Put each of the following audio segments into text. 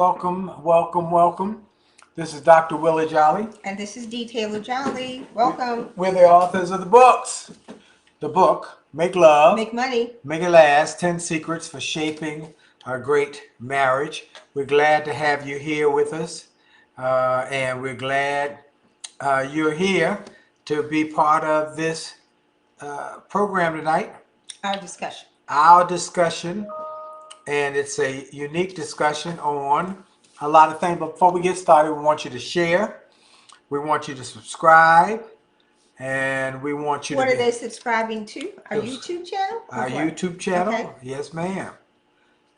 Welcome, welcome, welcome. This is Dr. Willie Jolley. And this is Dee Taylor-Jolley. Welcome. We're the authors of the books. The book, Make Love, Make Money, Make It Last, 10 Secrets for Shaping a Great Marriage. We're glad to have you here with us. And we're glad you're here to be part of this program tonight. our discussion. Our discussion, and it's a unique discussion on a lot of things. But before we get started, we want you to share. We want you to subscribe. And we want you What to are they subscribing to? Our YouTube channel? Our YouTube channel. Okay. Yes, ma'am.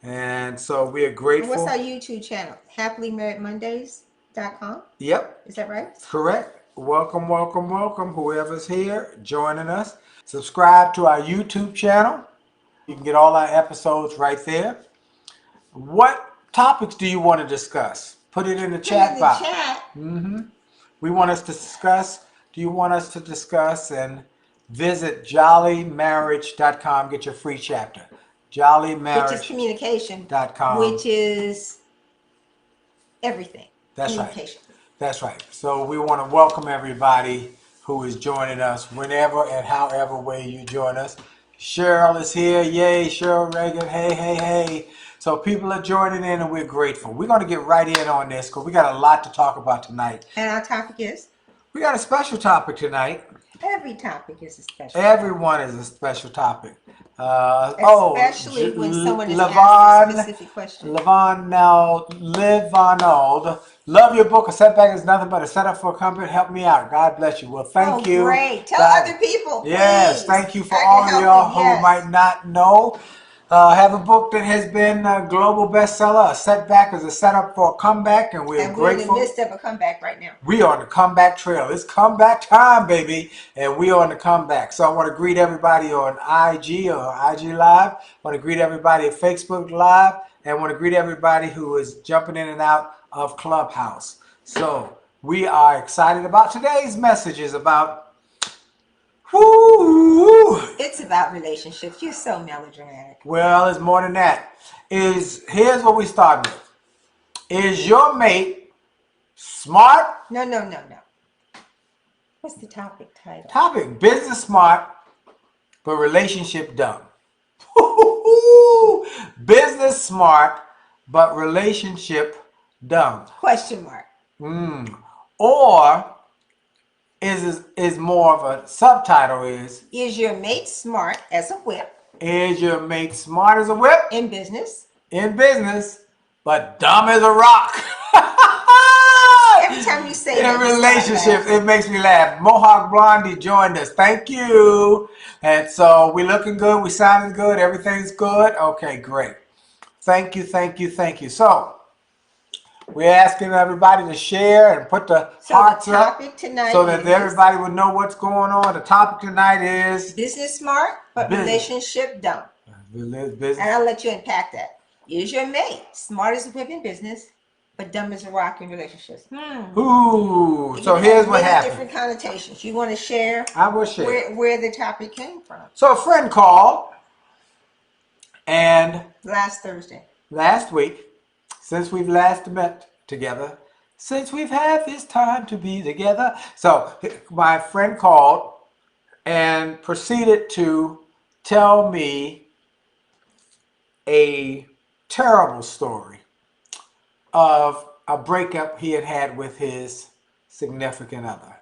And so we are And grateful. what's our YouTube channel? HappilyMarriedMondays.com? Yep, Is that right? correct. Welcome, welcome, welcome. Whoever's here joining us. Subscribe to our YouTube channel. You can get all our episodes right there. What topics do you want to discuss? Put it in the chat box. Chat. We want us to discuss. Do you want us to discuss? And visit jollymarriage.com. Get your free chapter. Jollymarriage.com. Which is communication. Which is everything. That's communication. right. That's right. So we want to welcome everybody who is joining us whenever and however way you join us. Cheryl is here. Yay, Cheryl Reagan. Hey, hey, hey. So people are joining in and we're grateful. We're going to get right in on this because we got a lot to talk about tonight. And our topic is? We got a special topic tonight. Every topic is a special Everyone is a special topic. Especially when someone is asking a specific question. Livanold. Love your book. A setback is nothing but a setup for a comeback. Help me out. God bless you. Well, thank you. Great. Tell other people. Yes, please. thank you for all of y'all who might not know. Have a book that has been a global bestseller. A setback is a setup for a comeback, and we're grateful. We're in the midst of a comeback right now. We are on the comeback trail. It's comeback time, baby, and we are on the comeback. So I want to greet everybody on IG or IG Live. I want to greet everybody at Facebook Live, and I want to greet everybody who is jumping in and out of Clubhouse. So we are excited about today's messages about. Woo! It's about relationships. You're so melodramatic. Well, it's more than that. Here's what we start with. Is your mate smart? No. What's the topic title? Topic: business smart, but relationship dumb. Business smart, but relationship dumb. Question mark. Or is more of a subtitle is your mate smart as a whip? Is your mate smart as a whip? In business, but dumb as a rock. Every time you say in that, relationships, it makes me laugh. Mohawk Blondie joined us. Thank you. And so we looking good. We sounding good. Everything's good. Okay, great. Thank you. So we're asking everybody to share and put the hearts up so that everybody would know what's going on. The topic tonight is business smart, but relationship dumb. Business. And I'll let you unpack that. Is your mate smart as a whip in business, but dumb as a rock in relationships? Ooh. So here's what happened. Different connotations. You want to share? I will share. Where the topic came from. So a friend called, and last week, since we've last met together, since we've had this time to be together. So my friend called and proceeded to tell me a terrible story of a breakup he had had with his significant other.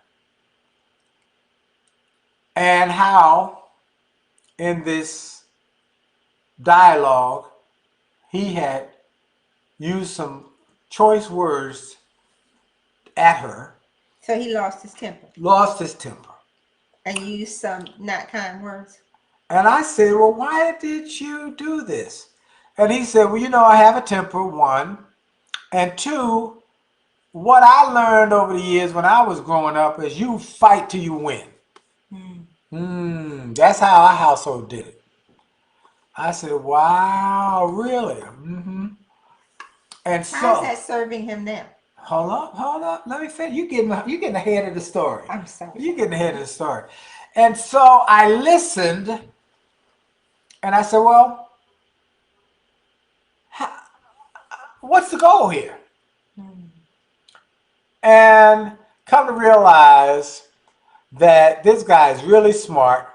And how in this dialogue he had used some choice words at her. So he lost his temper. And used some not kind words. And I said, well, why did you do this? And he said, well, I have a temper, one. And two, what I learned over the years when I was growing up is you fight till you win. That's how our household did it. I said, wow, really? And so, how's that serving him now? Hold up. Let me finish. You're getting ahead of the story. I'm sorry. You're getting ahead of the story. And so I listened, and I said, well, what's the goal here? Mm. And come to realize that this guy is really smart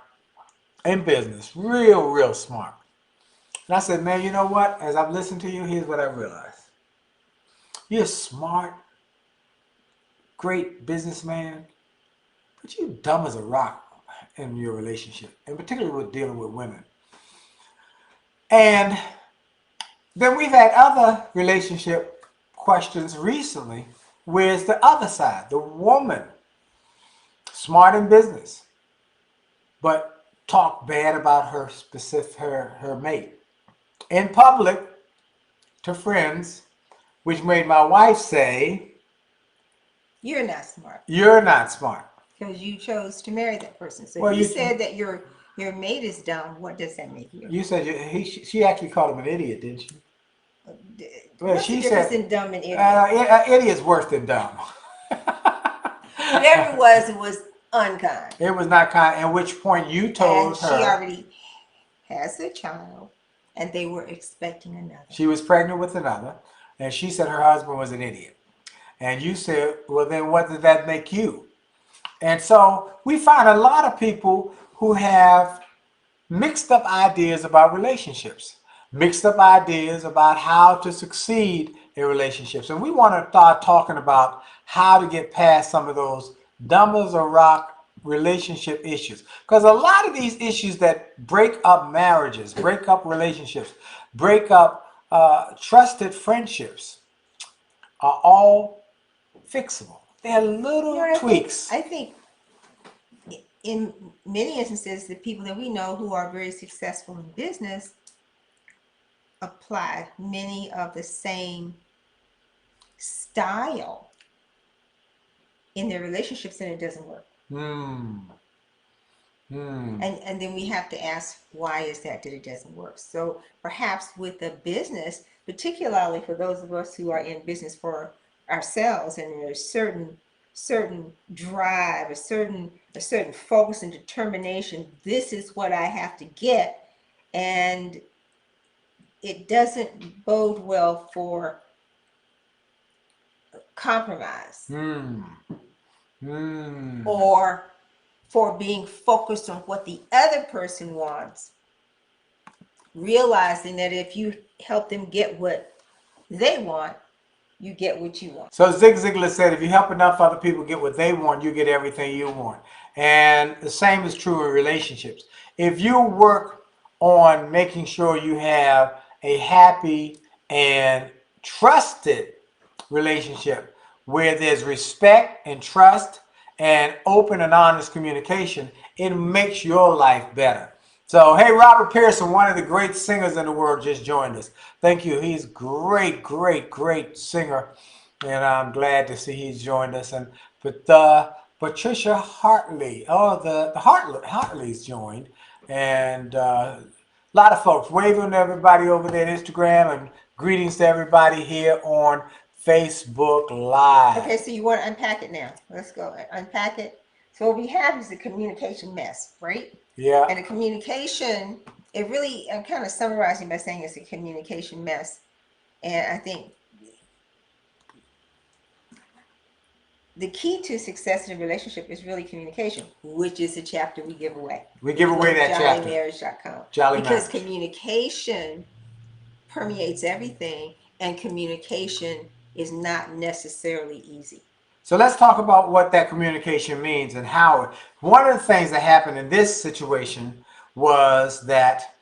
in business, real smart. And I said, man, you know what? As I've listened to you, here's what I realized. You're smart, great businessman, but you're dumb as a rock in your relationship, and particularly with dealing with women. And then we've had other relationship questions recently. Where's the other side? The woman, smart in business, but talk bad about her specific her mate in public to friends, which made my wife say, You're not smart "You're not smart." because you chose to marry that person. So Well, if you said that your mate is dumb, what does that make you? you said she actually called him an idiot, didn't she? Well, What's the she difference said in dumb and idiot? idiot's worse than dumb. Whatever it was unkind. It was not kind. At which point you And told she her already has a child, and they were expecting another. she was pregnant with another, and she said her husband was an idiot. And you said, well, then what did that make you? And so we find a lot of people who have mixed up ideas about relationships, mixed up ideas about how to succeed in relationships. And we want to start talking about how to get past some of those dumb as a rock relationship issues. Because a lot of these issues that break up marriages, break up relationships, break up trusted friendships are all fixable. They're little tweaks. I think in many instances, the people that we know who are very successful in business apply many of the same style in their relationships, and it doesn't work. And then we have to ask, why is that it doesn't work? So perhaps with a business, particularly for those of us who are in business for ourselves, and there's certain drive, a certain focus and determination. This is what I have to get, and it doesn't bode well for compromise or for being focused on what the other person wants, realizing that if you help them get what they want, you get what you want. So Zig Ziglar said, if you help enough other people get what they want, you get everything you want. And the same is true in relationships. If you work on making sure you have a happy and trusted relationship where there's respect and trust and open and honest communication, it makes your life better. So, hey, Robert Pearson, one of the great singers in the world, just joined us. Thank you. He's great singer, and I'm glad to see he's joined us. And Patricia Hartley, the Hartleys joined, and a lot of folks waving to everybody over there on Instagram, and greetings to everybody here on Facebook Live. Okay, so you want to unpack it now. Let's go unpack it. So what we have is a communication mess, right? Yeah. And a communication, it really, I'm kind of summarizing by saying it's a communication mess. And I think the key to success in a relationship is really communication, which is a chapter we give away. We give away that chapter. JollyMarriage.com. Jolly because Marriage. communication permeates everything, and communication is not necessarily easy. So let's talk about what that communication means and how. One of the things that happened in this situation was that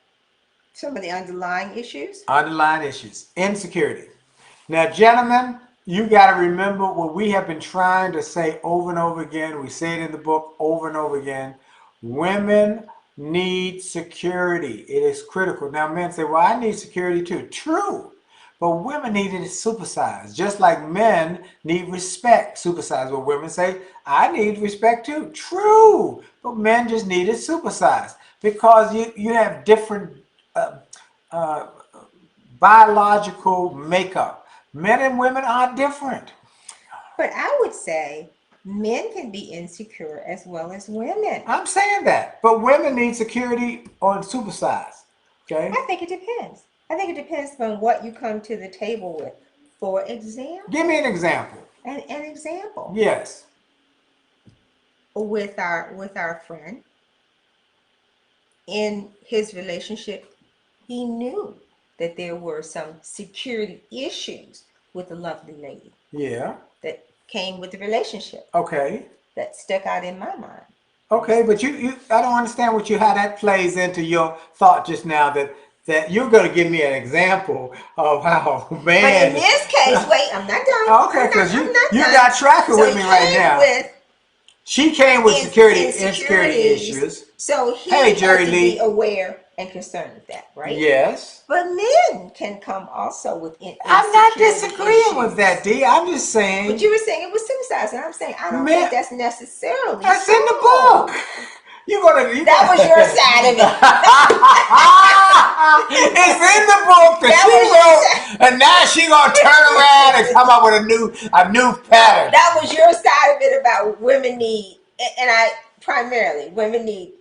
some of the underlying issues, insecurity. Now, gentlemen, you got to remember what we have been trying to say over and over again. We say it in the book over and over again. Women need security. It is critical. Now, men say, well, I need security too. True. But women need it supersized, just like men need respect supersized. But women say, I need respect too. True. But men just need it supersized because you have different biological makeup. Men and women are different. But I would say men can be insecure as well as women. I'm saying that. But women need security on supersized. Okay? I think it depends. I think it depends on what you come to the table with. For example, Give me an example. an example Yes. with our friend in his relationship, he knew that there were some security issues with the lovely lady Yeah. that came with the relationship Okay. that stuck out in my mind. Okay, but I don't understand how that plays into your thought just now that you're going to give me an example of how But in man. this case, wait, I'm not done. Okay, because I'm not you done. got tracking So with he me right came now. with She came with insecurity insecurities. issues. So he Hey, had Jerry to be Lee. aware and concerned with that, right? Yes. But men can come also with I'm not insecurity disagreeing with issues. that, D. I'm just saying. But you were saying it was suicide, and I'm saying I don't Men, think that's necessarily that's so. in the book. That was your side of it. It's in the book that That she was your wrote, and now she gonna turn around and come up with a new pattern. That was your side of it about women need, and I primarily women need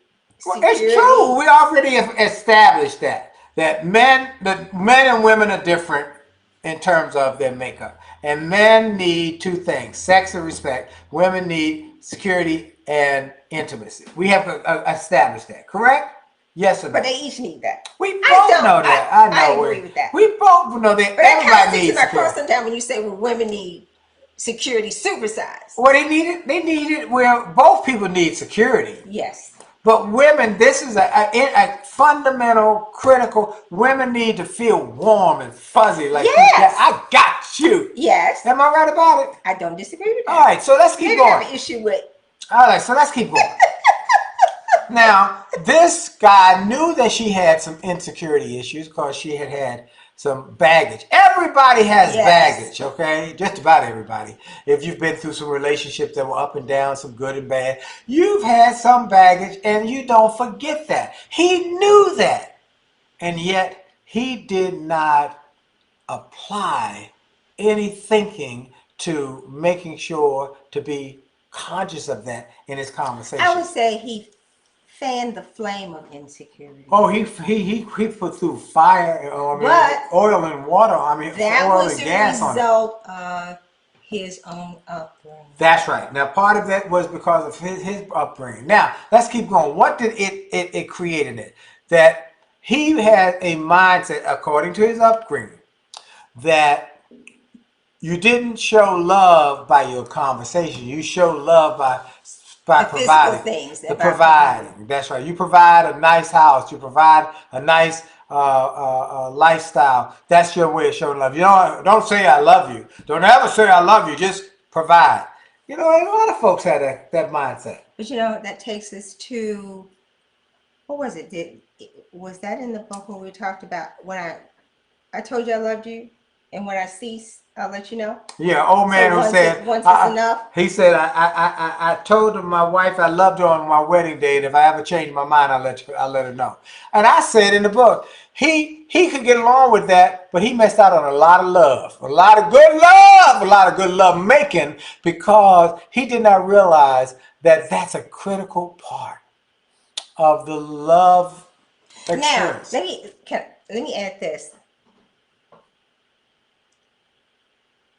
Well, security. it's true. We already have established that men and women are different in terms of their makeup, and men need two things: sex and respect. Women need security and intimacy. We have established that, correct? Yes or no? But they each need that. We both know that. I agree with that. We both know that. But that kind of Everybody takes needs my cross security. sometimes when you say well, women need security supersized. Well, they need it. They need it. Well, both people need security. Yes. But women, this is a fundamental, critical. Women need to feel warm and fuzzy, like Yes. I got you. Yes. Am I right about it? I don't disagree with that. All right, so let's keep Maybe going. I have an issue with. All right, so let's keep going. Now, this guy knew that she had some insecurity issues because she had some baggage. Everybody has Yes. baggage, okay? Just about everybody. If you've been through some relationships that were up and down, some good and bad, you've had some baggage and you don't forget that. He knew that. And yet, he did not apply any thinking to making sure to be conscious of that in his conversation. I would say he fanned the flame of insecurity. Oh, he put through fire, oil and water. That oil was and a gas on it. result of his own upbringing. That's right. Now, part of that was because of his upbringing. Now, let's keep going. What did it created it? That he had a mindset, according to his upbringing, that you didn't show love by your conversation. You show love by The providing. physical things. The providing. That's right. You provide a nice house. You provide a nice lifestyle. That's your way of showing love. You don't say I love you. Don't ever say I love you. Just provide. A lot of folks had that mindset. But that takes us to, what was it? Was that in the book when we talked about when I told you I loved you, and when I cease, I'll let you know? Yeah, old man who said, once is enough. He said, I told my wife I loved her on my wedding day, and if I ever change my mind, I'll let her know. And I said in the book, he could get along with that, but he missed out on a lot of love, a lot of good love making, because he did not realize that that's a critical part of the love experience. Now, let me add this.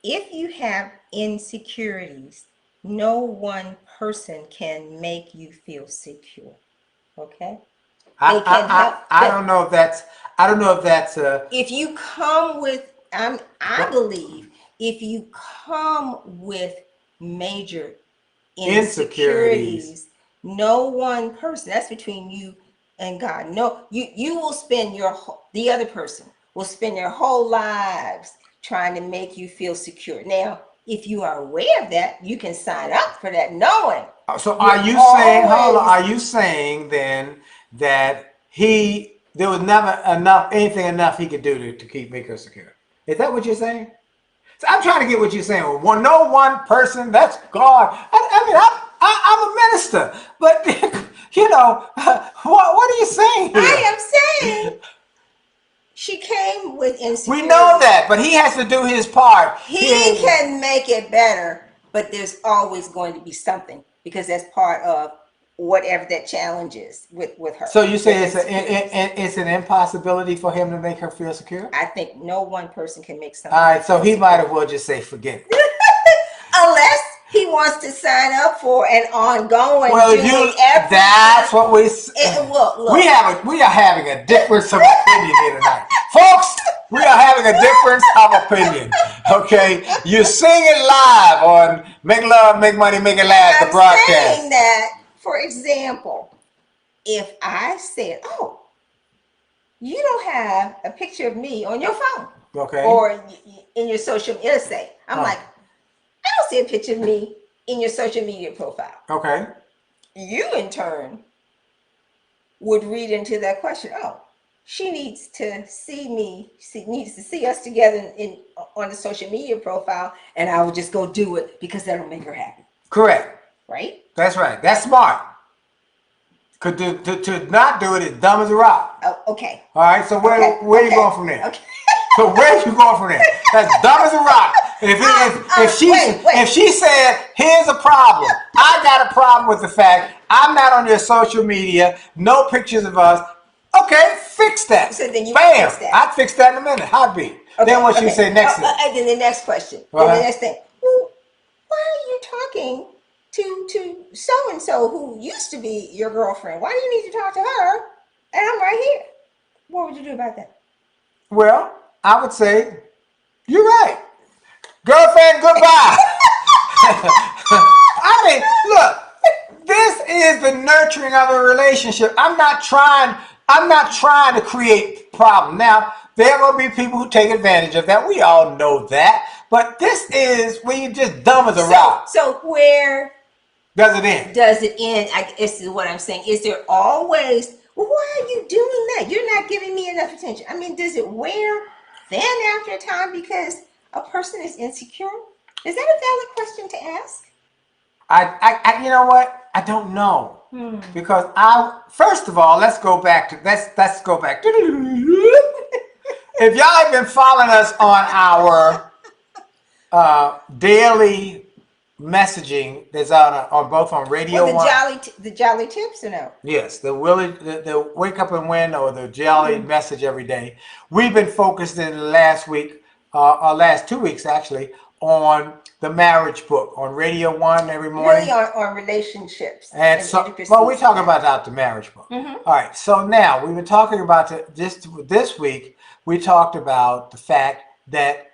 If you have insecurities, no one person can make you feel secure. Okay? I don't know if that's if you come with I believe if you come with major insecurities, no one person, that's between you and God. No, you will spend the other person will spend their whole lives trying to make you feel secure. Now, if you are aware of that, you can sign up for that knowing. So are you saying then that there was never anything enough he could do to make her secure? Is that what you're saying? So I'm trying to get what you're saying. Well, no one person, that's God. I'm a minister, but what are you saying here? I am saying she came with insecurity. We know that, but he has to do his part. He can make it better, but there's always going to be something, because that's part of whatever that challenge is with her. So you say With it's an impossibility for him to make her feel secure? I think no one person can make All something. right, so he might as well just say forget it. Unless he wants to sign up for an ongoing. Well, that's what we. Look. We are having a difference of opinion here tonight, folks. We are having a difference of opinion. Okay, you sing it live on Make Love, Make Money, Make It Last, the broadcast. I'm saying that, for example, if I said, "Oh, you don't have a picture of me on your phone, okay, or in your social media," say, I'm like, I don't see a picture of me in your social media profile. Okay. You, in turn, would read into that question, oh, she needs to see me, needs to see us together on the social media profile, and I would just go do it because that'll make her happy. Correct. Right? That's right. That's smart. Because to not do it is dumb as a rock. Oh, okay. All right, so where are you going from there? Okay. So where are you going from there? That's dumb as a rock. If she said, here's a problem. I got a problem with the fact I'm not on your social media, no pictures of us. Okay, fix that. So then you Bam! fix that. I'd fix that in a minute. Heartbeat. Okay, then what you say next? And then the next question. Then the next thing. Well, why are you talking to so-and-so who used to be your girlfriend? Why do you need to talk to her? And I'm right here. What would you do about that? Well, I would say, you're right. Girlfriend, goodbye. I mean, look, this is the nurturing of a relationship. I'm not trying to create problem. Now, there will be people who take advantage of that. We all know that. But this is where you're just dumb as a rock. So where does it end? I guess is what I'm saying. Is there always, well, why are you doing that? You're not giving me enough attention. I mean, does it wear thin after a time because a person is insecure? Is that a valid question to ask? I you know what? I don't know. Because first of all, let's go back. If y'all have been following us on our daily messaging that's on both on Radio One. The Jolley tips or no? Yes, the Wake Up and Win or the Jolley message every day. We've been focused in the last week, or last 2 weeks actually, on the marriage book on Radio 1 every morning. Really on relationships. And so, well, we're talking about the marriage book. All right, so now we've been talking about this week. We talked about the fact that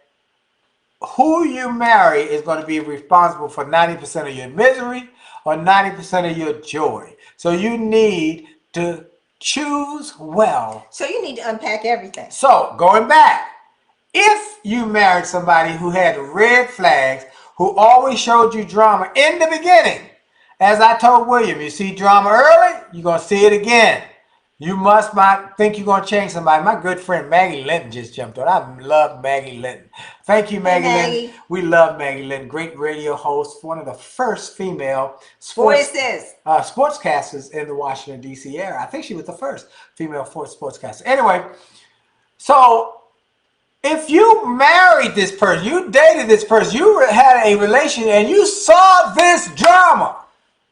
who you marry is going to be responsible for 90% of your misery or 90% of your joy. So you need to choose well. So you need to unpack everything. So going back, if you married somebody who had red flags, who always showed you drama in the beginning, as I told William, you see drama early, you're going to see it again. You must not think you're going to change somebody. My good friend Maggie Linton just jumped on. I love Maggie Linton. Thank you, Maggie Linton. We love Maggie Linton. Great radio host. One of the first female sportscasters in the Washington, D.C. area. I think she was the first female sportscaster. Anyway, so if you married this person, you dated this person, you had a relationship, and you saw this drama.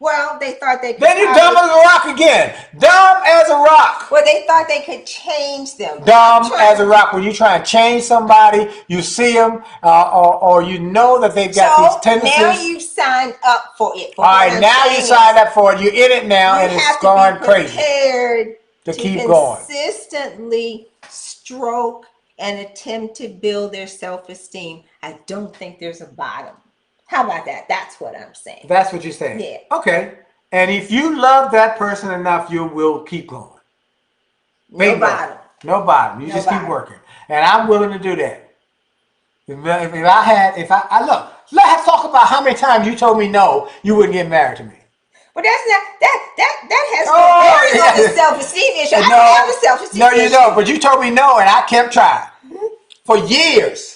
Well, they thought they could. Then you're dumb as a rock again. Dumb as a rock. Well, they thought they could change them. Dumb as a rock. When you try and change somebody, you see them, or you know that they've got these tendencies. Now you've signed up for it. All right, now you signed up for it. You're in it now, and it's going crazy. You have to be prepared to keep going. Consistently stroke and attempt to build their self-esteem. I don't think there's a bottom. How about that? That's what I'm saying. That's what you're saying? Yeah. Okay. And if you love that person enough, you will keep going. No bottom. No bottom. You just keep working. And I'm willing to do that. Let's talk about how many times you told me no, you wouldn't get married to me. Well, that's not, that has to be a self-esteem issue. I don't have a self-esteem issue. No, you don't. But you told me no, and I kept trying. For years.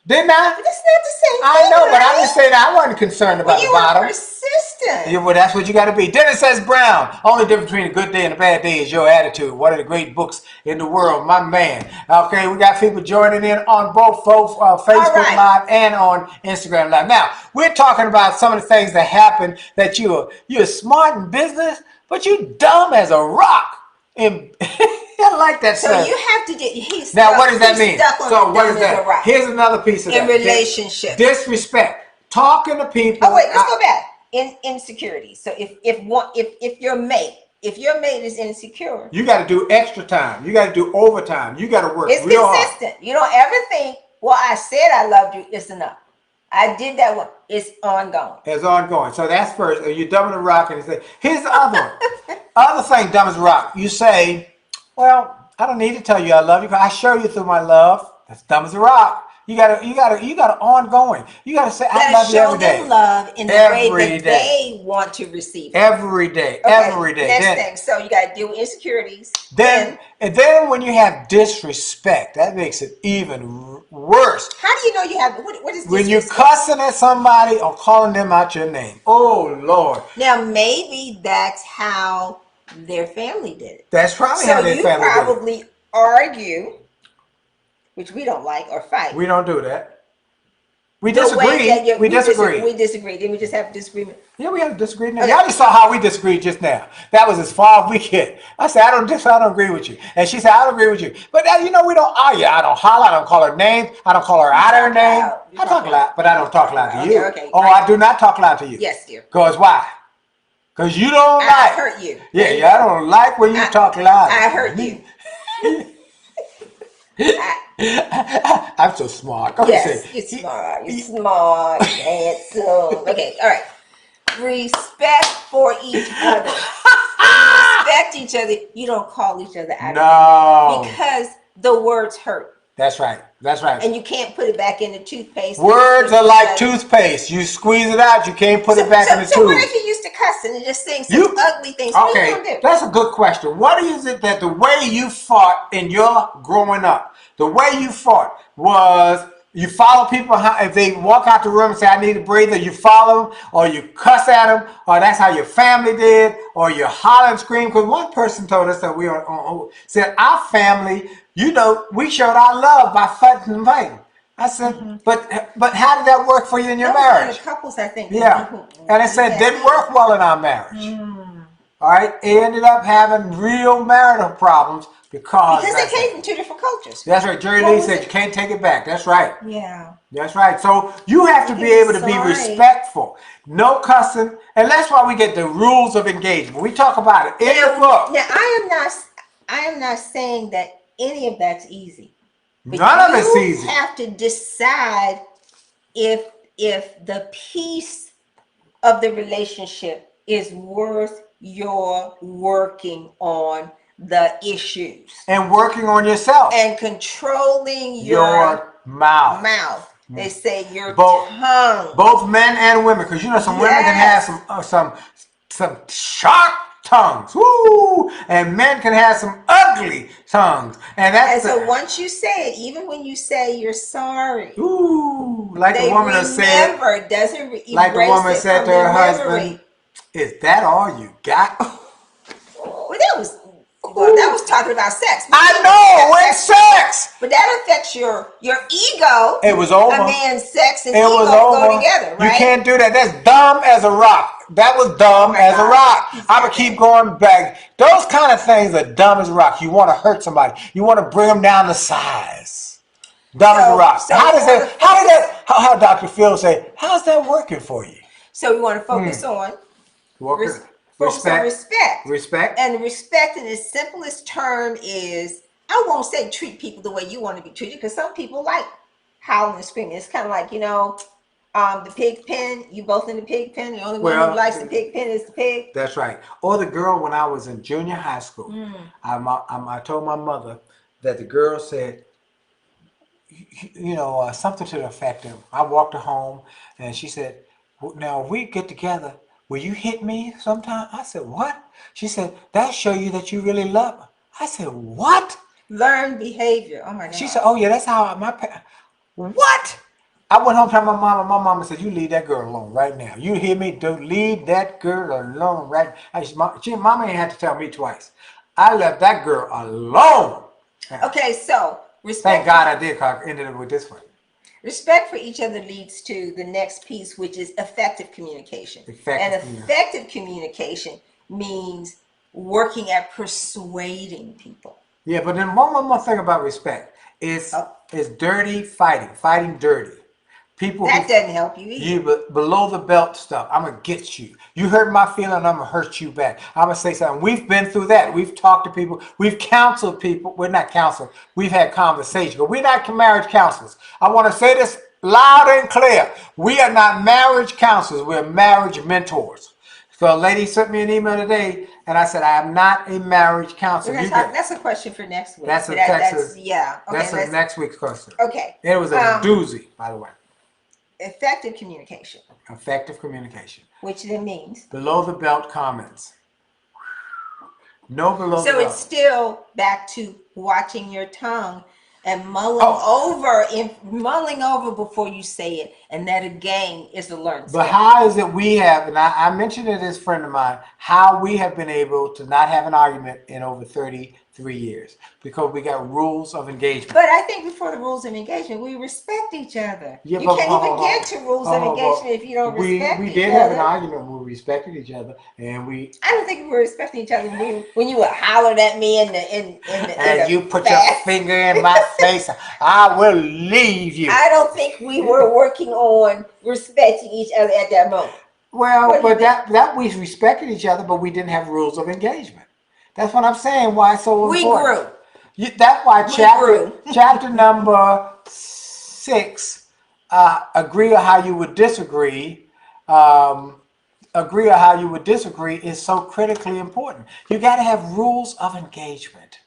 Didn't I? But that's not the same thing. I know, but I'm just saying I wasn't concerned about the bottom. You were persistent Listen. Yeah, well, that's what you got to be. Dennis S. Brown. Only difference between a good day and a bad day is your attitude. One of the great books in the world, my man. Okay, we got people joining in on both Facebook Live and on Instagram Live. Now, we're talking about some of the things that happen that you're smart in business, but you dumb as a rock. And I like that. So you have to get. Now, what does that mean? So what is that? Here's another piece of that. In relationship. Disrespect. Talking to people. Oh wait, let's go back. Insecurity. So if your mate is insecure, you got to do extra time. You got to do overtime. You got to work. It's real consistent. hard. You don't ever think, well, I said I loved you. It's enough. I did that one. It's ongoing. It's ongoing. So that's first. You're dumb as a rock, and you say, here's the other one. Other thing, dumb as a rock. You say, well, I don't need to tell you I love you because I show you through my love. That's dumb as a rock. You gotta ongoing. You gotta say I love you every day. Show them love in the way that they want to receive it. Every day. Okay, every day. Next thing. So you gotta deal with insecurities. And then when you have disrespect, that makes it even worse. How do you know you have what is disrespect? When you're cussing at somebody or calling them out your name. Oh Lord. Now maybe that's how their family did it. That's probably how their family did it. So you probably argue, which we don't like, or fight. We don't do that. We disagree. We disagree. We disagree. Then we just have a disagreement. Yeah, we have a disagreement. Okay. Y'all just saw how we disagreed just now. That was as far as we get. I said, I don't agree with you. And she said, I don't agree with you. But we don't argue. I don't holler. I don't call her names. I don't call her out of her name. I talk loud, but I don't talk loud to you. Okay. Oh, I do not talk loud to you. Yes, dear. Because why? Because you don't like. I hurt you. Yeah, I don't like when you talk loud. I hurt you. I'm so smart. Yes, you're smart. You're smart. Handsome. Okay, all right. Respect for each other. Respect each other. You don't call each other out. No. Because the words hurt. That's right. That's right. And you can't put it back in the toothpaste. Words are like toothpaste. You squeeze it out, you can't put it back in the tube. So what if you used to cussing and just saying some ugly things? What are you gonna do? That's a good question. What is it that the way you fought in your growing up, the way you fought was you follow people if they walk out the room and say, I need a breather, you follow them, or you cuss at them, or that's how your family did, or you holler and scream. Because one person told us that said our family, we showed our love by fighting and fighting. I said, but how did that work for you in your marriage? Couples, I think. Yeah, and it said didn't work well in our marriage. All right, it ended up having real marital problems because they came from two different cultures. That's right. Jerry Lee said you can't take it back. That's right. Yeah. That's right. So you have to be able to be respectful. No cussing, and that's why we get the rules of engagement. We talk about it in the book. Now, I am not saying that any of that's easy. None of it's easy. You have to decide if the piece of the relationship is worth your working on the issues and working on yourself and controlling your mouth. They say your tongue. Both men and women, because some women can have some sharp tongues, woo, and men can have some ugly tongues, and so once you say it, even when you say you're sorry, like the woman said, like the woman said to her husband, "Is that all you got?" Well, that was talking about sex. I know, it's sex. But that affects your ego. It was over. A man's sex and ego go together, right? You can't do that. That's dumb as a rock. That was dumb as a rock. I'm going to keep going back. Those kind of things are dumb as a rock. You want to hurt somebody. You want to bring them down to size. Dumb as a rock. How Dr. Phil say, how's that working for you? So we want to focus on respect. And respect in its simplest term is, I won't say treat people the way you want to be treated, because some people like howling and screaming. It's kind of like, the pig pen. You both in the pig pen. The only one who likes the pig pen is the pig. That's right. Or the girl when I was in junior high school. I told my mother that the girl said, something to the effect of, I walked her home and she said, now if we get together, will you hit me sometime? I said, what? She said, that'll show you that you really love her. I said, what? Learn behavior. Oh my God. She said, oh yeah, that's how my parents. What? I went home to my mama. My mama said, "You leave that girl alone right now. You hear me? Don't leave that girl alone right now." Mama ain't had to tell me twice. I left that girl alone. Okay, so Thank God I did. 'Cause I ended up with this one. respect for each other leads to the next piece, which is effective communication. Effective communication means working at persuading people. Yeah, but then one more thing about respect is dirty fighting, fighting dirty. People that doesn't help you either. You below the belt stuff. I'm gonna get you. You hurt my feeling, I'm gonna hurt you back. I'm gonna say something. We've been through that. We've talked to people. We've counseled people. We're not counseled. We've had conversations, but we're not marriage counselors. I want to say this loud and clear. We are not marriage counselors. We're marriage mentors. So a lady sent me an email today, and I said, I am not a marriage counselor. That's a question for next week. That's Texas. Yeah. Okay, that's a next week's question. Okay. It was a doozy, by the way. Effective communication. Effective communication. Which then means? Below the belt comments. No below the belt. So it's still back to watching your tongue and mulling over before you say it. And that again is a learned skill. But how is it we have, and I mentioned to this friend of mine, how we have been able to not have an argument in over 33 years because we got rules of engagement. But I think before the rules of engagement, we respect each other. Yeah, you can't even get to rules of engagement if you don't respect each other. We did have an argument when we respected each other, and I don't think we were respecting each other when you hollered at me and you put your finger in my face. I will leave you. I don't think we were working on respecting each other at that moment. Well, but that we respected each other, but we didn't have rules of engagement. That's what I'm saying. Why it's so important. We grew. That's why chapter number 6, agree or how you would disagree. Agree or how you would disagree is so critically important. You got to have rules of engagement.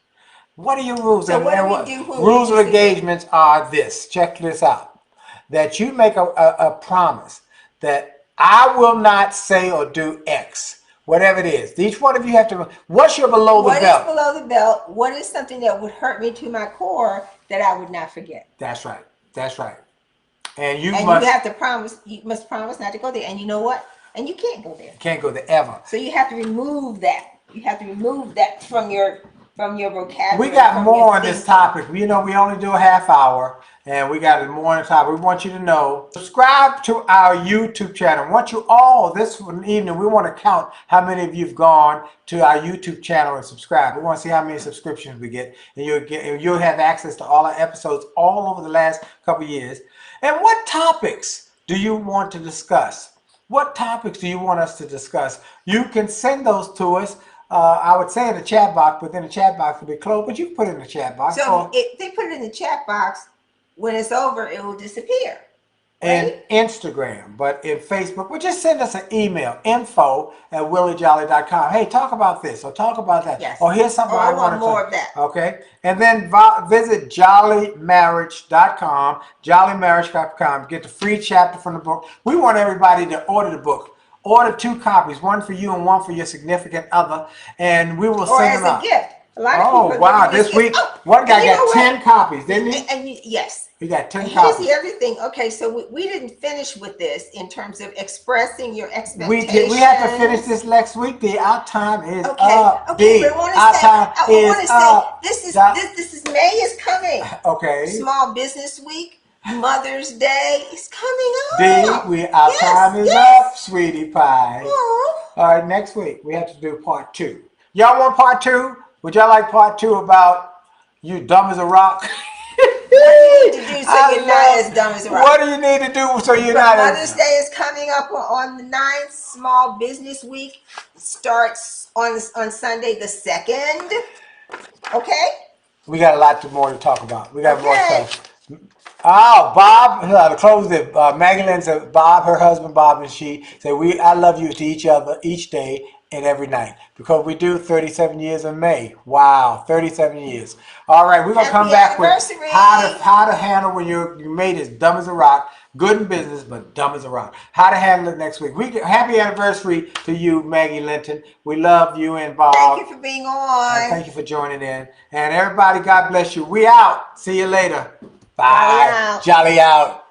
What are your rules? So what do we do? Rules of engagements are this. Check this out. That you make a promise that I will not say or do X. Whatever it is. Each one of you have to, what's your below the belt? What is below the belt? What is something that would hurt me to my core that I would not forget? That's right. That's right. And you have to promise, you must promise not to go there. And you know what? And you can't go there. Can't go there ever. So you have to remove that. You have to remove that from your vocabulary. We got more on this topic. You know, we only do a half hour, and we got more on the topic. We want you to know. Subscribe to our YouTube channel. We want you all, this evening, we want to count how many of you have gone to our YouTube channel and subscribed. We want to see how many subscriptions we get, and you'll have access to all our episodes all over the last couple of years. And what topics do you want to discuss? What topics do you want us to discuss? You can send those to us. I would say in the chat box, but then the chat box will be closed. But you can put it in the chat box. So if they put it in the chat box, when it's over, it will disappear. And Instagram, but in Facebook, well, just send us an email, info@williejolly.com. Hey, talk about this or talk about that. Yes. Or here's something I want more of that. Okay. And then visit jollymarriage.com, jollymarriage.com. Get the free chapter from the book. We want everybody to order the book. Order 2 copies, one for you and one for your significant other, and we will send them out. Or as a gift. A lot of people wow, this week, one guy got 10 copies, didn't he? Yes. He got 10 Here's copies. the other thing. Okay, so we didn't finish with this in terms of expressing your expectations. We have to finish this next week. Our time is up. Okay, but this is May is coming. Okay. Small Business Week. Mother's Day is coming up. Our time is up, sweetie pie. All right, next week we have to do part 2. Y'all want part 2? Would y'all like part 2 about you dumb as a rock? What do you need to do so you're not as dumb as a rock? What do you need to do so you're not as... Mother's Day is coming up on the 9th. Small Business Week starts on Sunday the 2nd. Okay? We got a lot more to talk about. We got more stuff. Oh, Bob, to close it, Maggie Lynn said, Bob, her husband, Bob, and she said, I love you to each other each day and every night. Because we do 37 years in May. Wow, 37 years. All right, we're going to come back with how to handle when your mate is dumb as a rock. Good in business, but dumb as a rock. How to handle it next week. Happy anniversary to you, Maggie Linton. We love you and Bob. Thank you for being on. And thank you for joining in. And everybody, God bless you. We out. See you later. Bye. Jolly out.